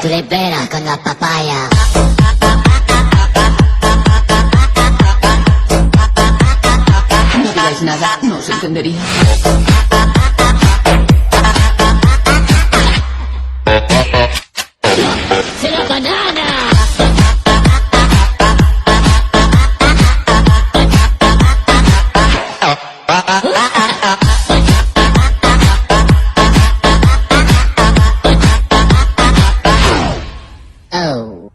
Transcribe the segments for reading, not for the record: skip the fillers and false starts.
Tulipera con la papaya. No digáis nada, no os entendería. ¡Se la banana! Oh.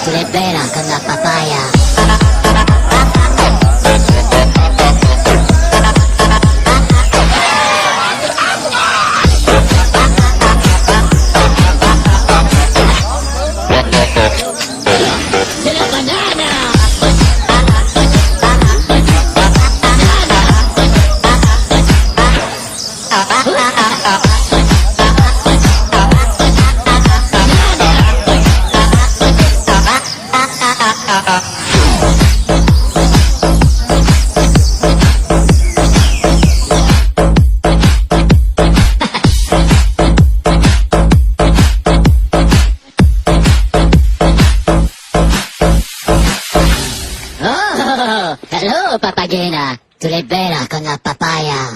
Tulipera con la papaya. ¡Se la banana! Oh, hello, papagena. Tulipera con la papaya.